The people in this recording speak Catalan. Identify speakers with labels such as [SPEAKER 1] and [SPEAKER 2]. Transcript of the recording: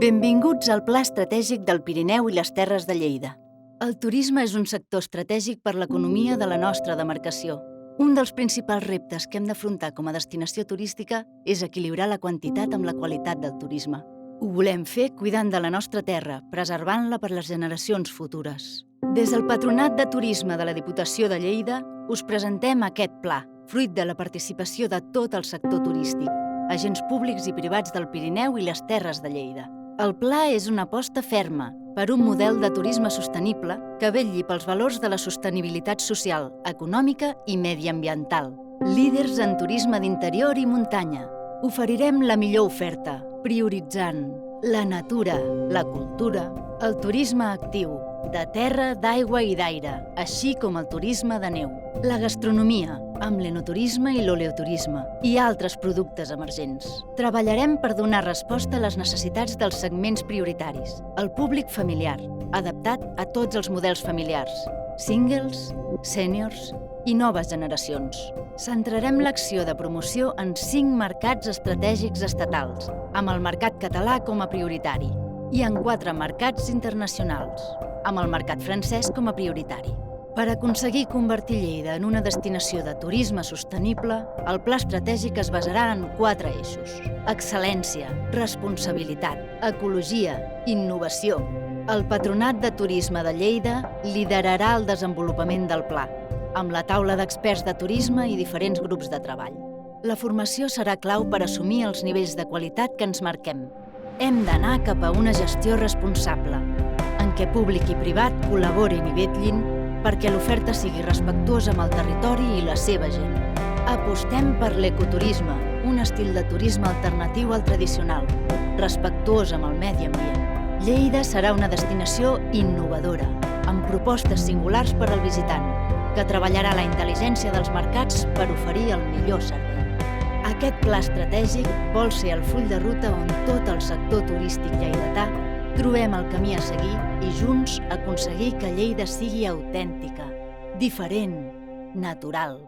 [SPEAKER 1] Benvinguts al Pla Estratègic del Pirineu i les Terres de Lleida. El turisme és un sector estratègic per l'economia de la nostra demarcació. Un dels principals reptes que hem d'afrontar com a destinació turística és equilibrar la quantitat amb la qualitat del turisme. Ho volem fer cuidant de la nostra terra, preservant-la per les generacions futures. Des del Patronat de Turisme de la Diputació de Lleida us presentem aquest pla, fruit de la participació de tot el sector turístic, agents públics i privats del Pirineu i les Terres de Lleida. El pla és una aposta ferma per un model de turisme sostenible que vetlli pels valors de la sostenibilitat social, econòmica i mediambiental. Líders en turisme d'interior i muntanya. Oferirem la millor oferta, prioritzant la natura, la cultura, el turisme actiu, de terra, d'aigua i d'aire, així com el turisme de neu, la gastronomia, amb l'enoturisme i l'oleoturisme, i altres productes emergents. Treballarem per donar resposta a les necessitats dels segments prioritaris, el públic familiar, adaptat a tots els models familiars, singles, sèniors i noves generacions. Centrarem l'acció de promoció en 5 mercats estratègics estatals, amb el mercat català com a prioritari, i en 4 mercats internacionals, amb el mercat francès com a prioritari. Per aconseguir convertir Lleida en una destinació de turisme sostenible, el pla estratègic es basarà en 4 eixos: excel·lència, responsabilitat, ecologia, innovació. El Patronat de Turisme de Lleida liderarà el desenvolupament del pla, amb la taula d'experts de turisme i diferents grups de treball. La formació serà clau per assumir els nivells de qualitat que ens marquem. Hem d'anar cap a una gestió responsable, en què públic i privat col·laborin i vetllin perquè l'oferta sigui respectuosa amb el territori i la seva gent. Apostem per l'ecoturisme, un estil de turisme alternatiu al tradicional, respectuós amb el medi ambient. Lleida serà una destinació innovadora, amb propostes singulars per al visitant, que treballarà la intel·ligència dels mercats per oferir el millor servei. Aquest pla estratègic vol ser el full de ruta on tot el sector turístic lleidatà trobem el camí a seguir i junts aconseguir que Lleida sigui autèntica, diferent, natural.